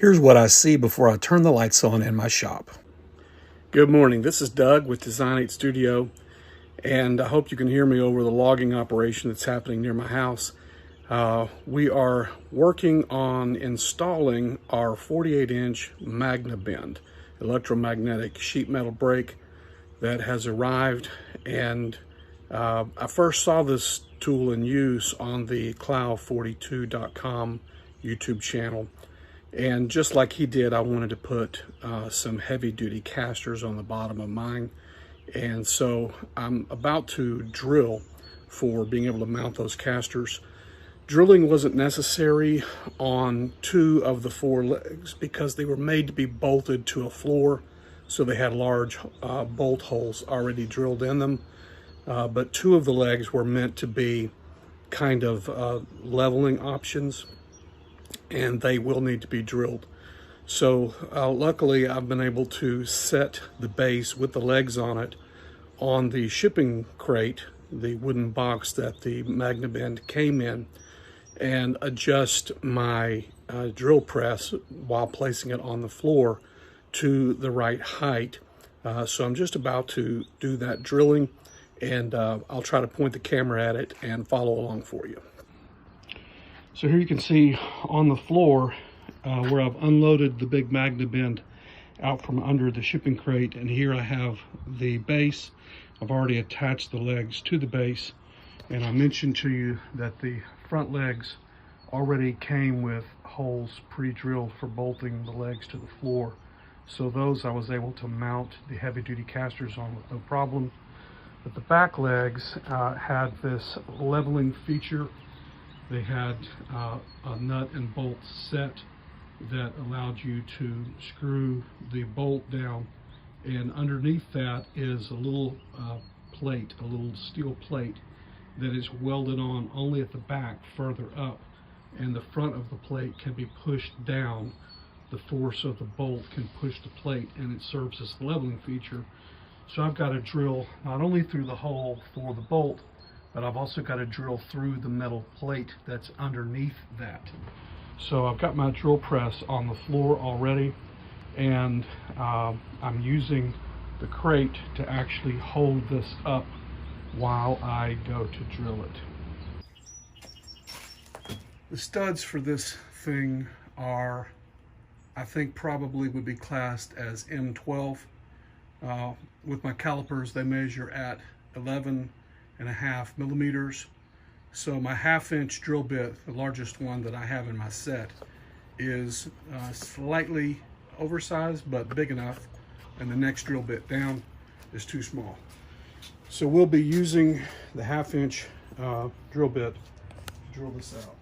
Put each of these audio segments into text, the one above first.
Here's what I see before I turn the lights on in my shop. Good morning, this is Doug with Design 8 Studio, and I hope you can hear me over the logging operation that's happening near my house. We are working on installing our 48-inch Magnabend electromagnetic sheet metal brake that has arrived, and I first saw this tool in use on the clow42.com YouTube channel. And just like he did, I wanted to put some heavy-duty casters on the bottom of mine. And so I'm about to drill for being able to mount those casters. Drilling wasn't necessary on 2 of the 4 legs because they were made to be bolted to a floor, so they had large bolt holes already drilled in them. But 2 of the legs were meant to be kind of leveling options, and they will need to be drilled. So luckily I've been able to set the base with the legs on it on the shipping crate, the wooden box that the Magnabend came in, and adjust my drill press while placing it on the floor to the right height. So I'm just about to do that drilling, and I'll try to point the camera at it and follow along for you. So here you can see on the floor where I've unloaded the big Magnabend out from under the shipping crate, and here I have the base. I've already attached the legs to the base, and I mentioned to you that the front legs already came with holes pre-drilled for bolting the legs to the floor. So those I was able to mount the heavy-duty casters on with no problem. But the back legs had this leveling feature. They had a nut and bolt set that allowed you to screw the bolt down, and underneath that is a little plate, a little steel plate that is welded on only at the back further up, and the front of the plate can be pushed down. The force of the bolt can push the plate, and it serves as the leveling feature. So I've got to drill not only through the hole for the bolt, but I've also got to drill through the metal plate that's underneath that. So I've got my drill press on the floor already, and I'm using the crate to actually hold this up while I go to drill it. The studs for this thing are, I think, probably would be classed as M12. With my calipers, they measure at 11.5 millimeters. So my 1/2-inch drill bit, the largest one that I have in my set, is slightly oversized but big enough, and the next drill bit down is too small. So we'll be using the 1/2-inch drill bit to drill this out.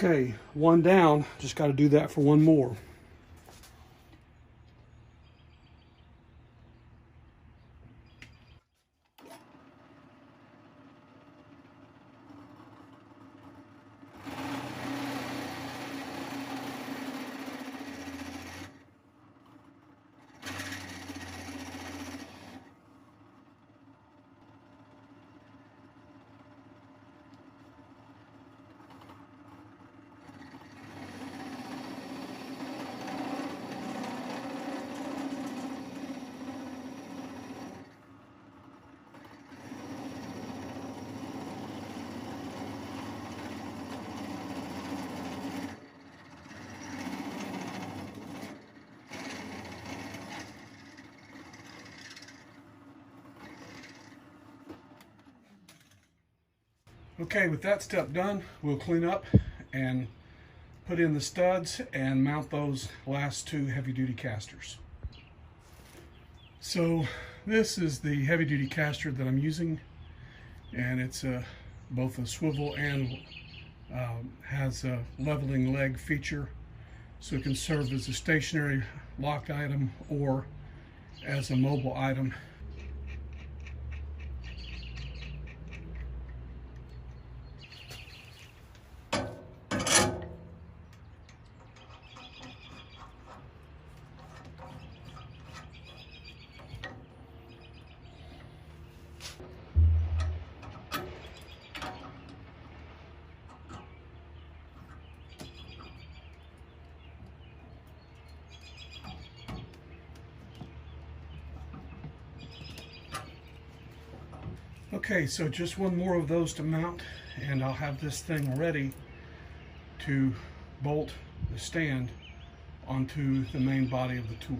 Okay, one down. Just got to do that for one more. Okay, with that step done, we'll clean up and put in the studs and mount those last two heavy-duty casters. So this is the heavy-duty caster that I'm using, and it's both a swivel and has a leveling leg feature, so it can serve as a stationary locked item or as a mobile item. Okay, so just one more of those to mount, and I'll have this thing ready to bolt the stand onto the main body of the tool.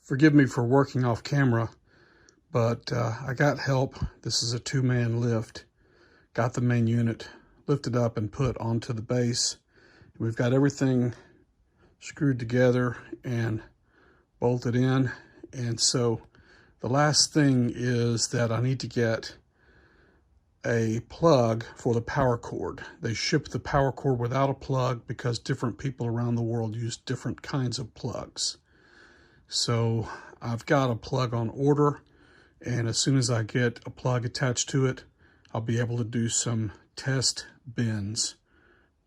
Forgive me for working off camera, but I got help. This is a two-man lift. Got the main unit lifted up and put onto the base. We've got everything screwed together and bolted in. And so the last thing is that I need to get a plug for the power cord. They ship the power cord without a plug because different people around the world use different kinds of plugs. So I've got a plug on order, and as soon as I get a plug attached to it, I'll be able to do some test bends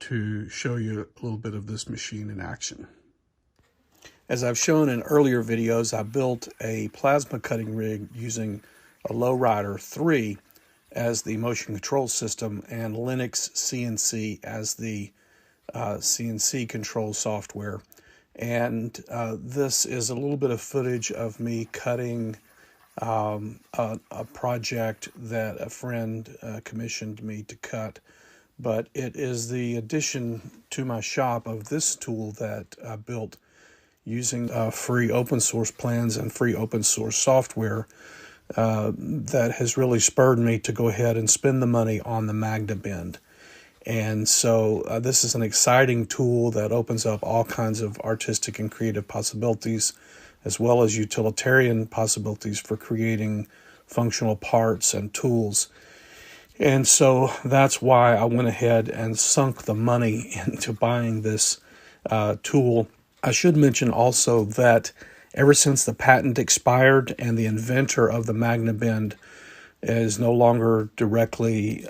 to show you a little bit of this machine in action. As I've shown in earlier videos, I built a plasma cutting rig using a Lowrider 3 as the motion control system and Linux CNC as the CNC control software. And this is a little bit of footage of me cutting a project that a friend commissioned me to cut, but it is the addition to my shop of this tool that I built using free open source plans and free open source software that has really spurred me to go ahead and spend the money on the Magnabend. And so this is an exciting tool that opens up all kinds of artistic and creative possibilities, as well as utilitarian possibilities for creating functional parts and tools. And so that's why I went ahead and sunk the money into buying this tool. I should mention also that ever since the patent expired and the inventor of the Magnabend is no longer directly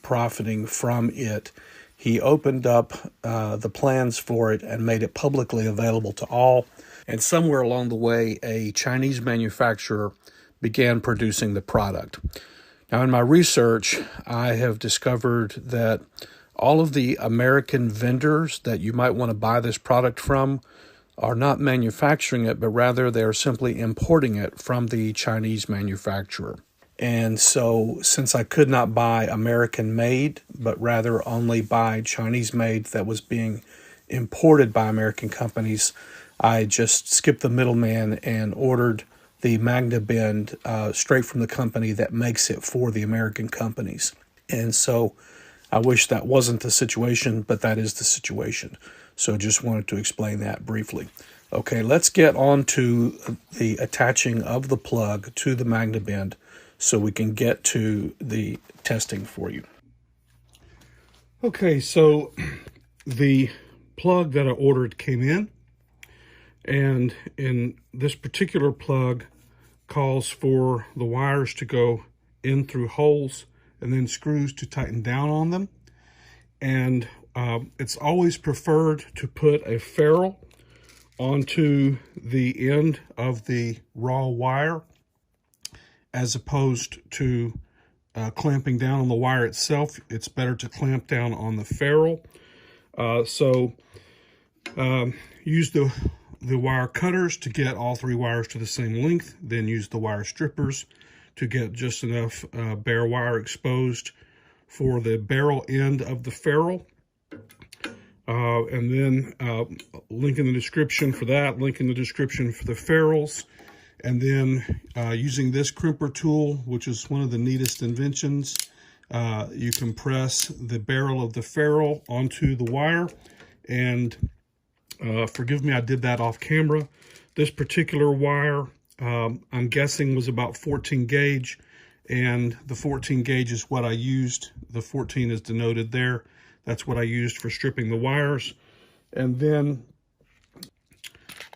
profiting from it, he opened up the plans for it and made it publicly available to all. And somewhere along the way, a Chinese manufacturer began producing the product. Now, in my research, I have discovered that all of the American vendors that you might want to buy this product from are not manufacturing it, but rather they are simply importing it from the Chinese manufacturer. And so since I could not buy American-made, but rather only buy Chinese-made that was being imported by American companies, I just skipped the middleman and ordered the Magnabend straight from the company that makes it for the American companies. And so I wish that wasn't the situation, but that is the situation. So just wanted to explain that briefly. Okay, let's get on to the attaching of the plug to the Magnabend so we can get to the testing for you. Okay, so the plug that I ordered came in, and in this particular plug calls for the wires to go in through holes and then screws to tighten down on them. And it's always preferred to put a ferrule onto the end of the raw wire as opposed to clamping down on the wire itself. It's better to clamp down on the ferrule. Use the wire cutters to get all three wires to the same length, then use the wire strippers to get just enough bare wire exposed for the barrel end of the ferrule. And then link in the description for that, link in the description for the ferrules. And then using this crimper tool, which is one of the neatest inventions, you can press the barrel of the ferrule onto the wire. And forgive me, I did that off camera. This particular wire, I'm guessing was about 14 gauge, and the 14 gauge is what I used. The 14 is denoted there. That's what I used for stripping the wires. And then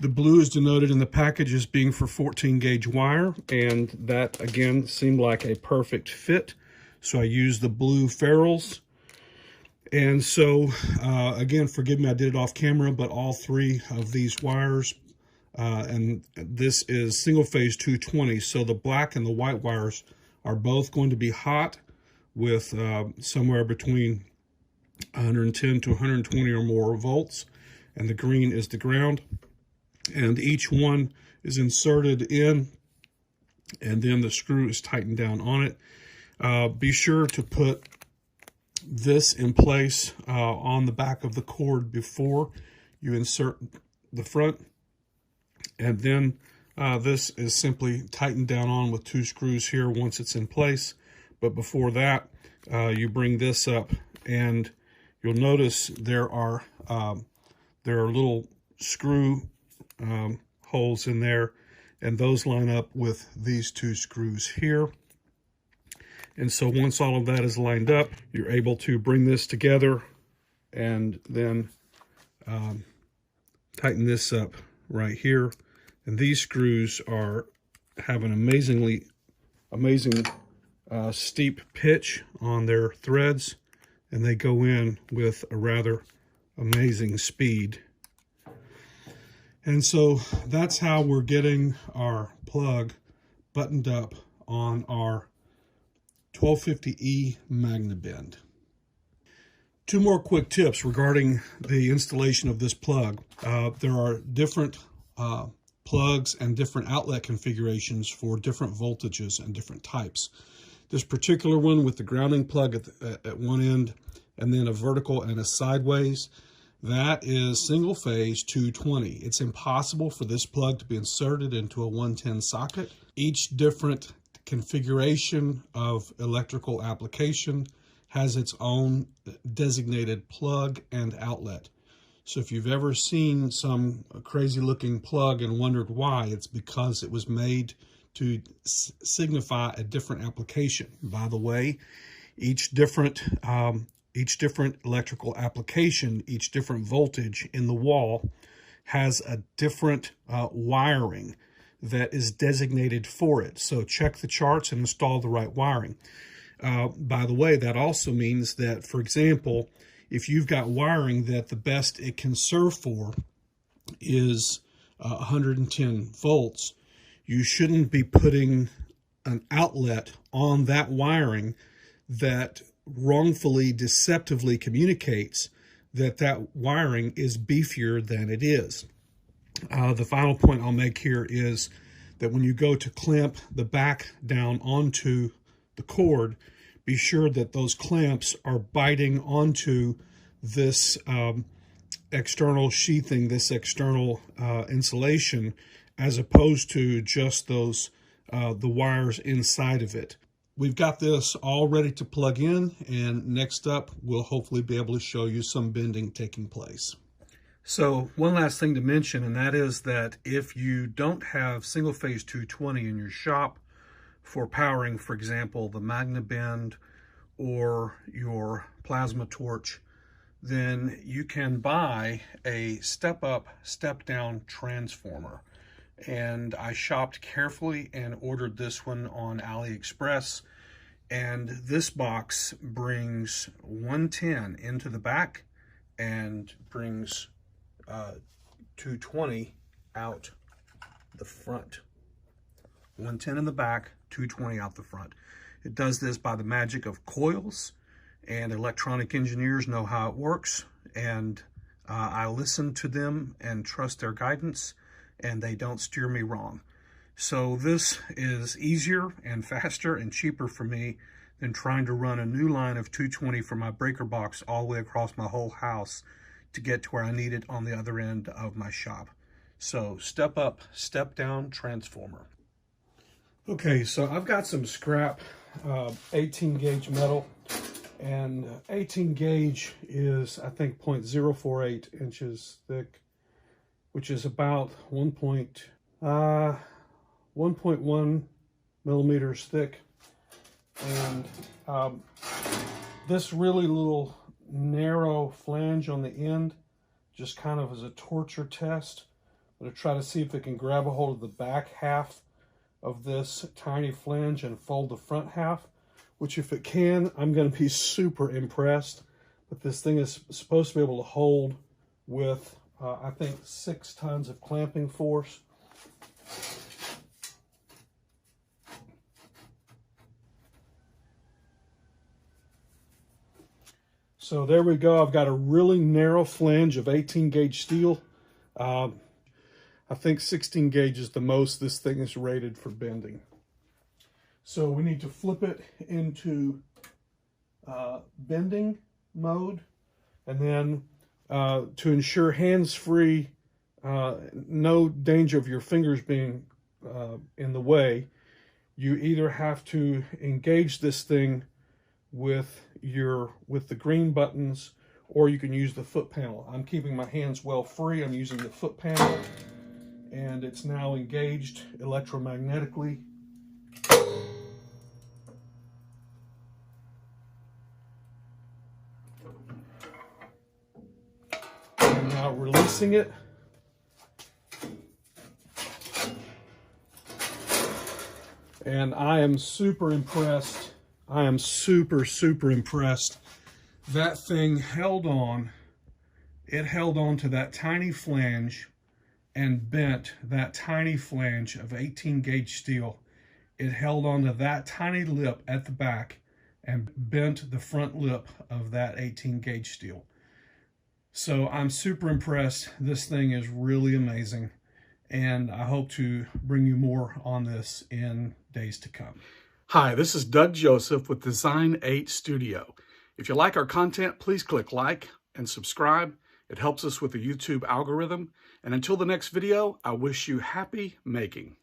the blue is denoted in the package as being for 14 gauge wire, and that again seemed like a perfect fit. So I used the blue ferrules. And so again, forgive me, I did it off camera, but all three of these wires, and this is single phase 220. So the black and the white wires are both going to be hot with somewhere between 110 to 120 or more volts, and the green is the ground. And each one is inserted in, and then the screw is tightened down on it. Be sure to put this in place on the back of the cord before you insert the front. And then this is simply tightened down on with two screws here once it's in place. But before that, you bring this up, and you'll notice there are little screw holes in there, and those line up with these two screws here. And so once all of that is lined up, you're able to bring this together and then tighten this up right here. And these screws have an amazing steep pitch on their threads, and they go in with a rather amazing speed. And so that's how we're getting our plug buttoned up on our 1250E Magnabend. Two more quick tips regarding the installation of this plug. There are different plugs and different outlet configurations for different voltages and different types. This particular one with the grounding plug at one end and then a vertical and a sideways, that is single phase 220. It's impossible for this plug to be inserted into a 110 socket. Each different configuration of electrical application has its own designated plug and outlet. So if you've ever seen some crazy looking plug and wondered why, it's because it was made to signify a different application. By the way, each different electrical application, each different voltage in the wall has a different wiring that is designated for it. So check the charts and install the right wiring. By the way, that also means that, for example, if you've got wiring that the best it can serve for is 110 volts, you shouldn't be putting an outlet on that wiring that wrongfully, deceptively communicates that wiring is beefier than it is. The final point I'll make here is that when you go to clamp the back down onto the cord, be sure that those clamps are biting onto this external sheathing, this external insulation, as opposed to just those the wires inside of it. we've got this all ready to plug in, and next up, we'll hopefully be able to show you some bending taking place. So one last thing to mention, and that is that if you don't have single phase 220 in your shop for powering, for example, the Magnabend or your plasma torch, then you can buy a step-up, step-down transformer. And I shopped carefully and ordered this one on AliExpress. And this box brings 110 into the back and brings 220 out the front. 110 in the back, 220 out the front. It does this by the magic of coils, and electronic engineers know how it works, and I listen to them and trust their guidance, and they don't steer me wrong. So this is easier and faster and cheaper for me than trying to run a new line of 220 from my breaker box all the way across my whole house to get to where I need it on the other end of my shop. So step up, step down transformer. Okay, so I've got some scrap 18 gauge metal, and 18 gauge is, I think, 0.048 inches thick, which is about 1.1 millimeters thick. And this really little narrow flange on the end, just kind of as a torture test, I'm going to try to see if it can grab a hold of the back half of this tiny flange and fold the front half, which if it can, I'm going to be super impressed. But this thing is supposed to be able to hold with, I think, 6 tons of clamping force. So there we go. I've got a really narrow flange of 18 gauge steel. I think 16 gauge is the most this thing is rated for bending. So we need to flip it into bending mode, and then to ensure hands-free, no danger of your fingers being in the way, you either have to engage this thing with the green buttons, or you can use the foot panel. I'm keeping my hands well free. I'm using the foot panel, and it's now engaged electromagnetically. I'm now releasing it. And I am super impressed. I am super impressed. That thing held on. It held on to that tiny flange and bent that tiny flange of 18 gauge steel. It held on to that tiny lip at the back and bent the front lip of that 18 gauge steel. So I'm super impressed. This thing is really amazing, and I hope to bring you more on this in days to come. Hi, this is Doug Joseph with Design 8 Studio. If you like our content, please click like and subscribe. It helps us with the YouTube algorithm. And until the next video, I wish you happy making.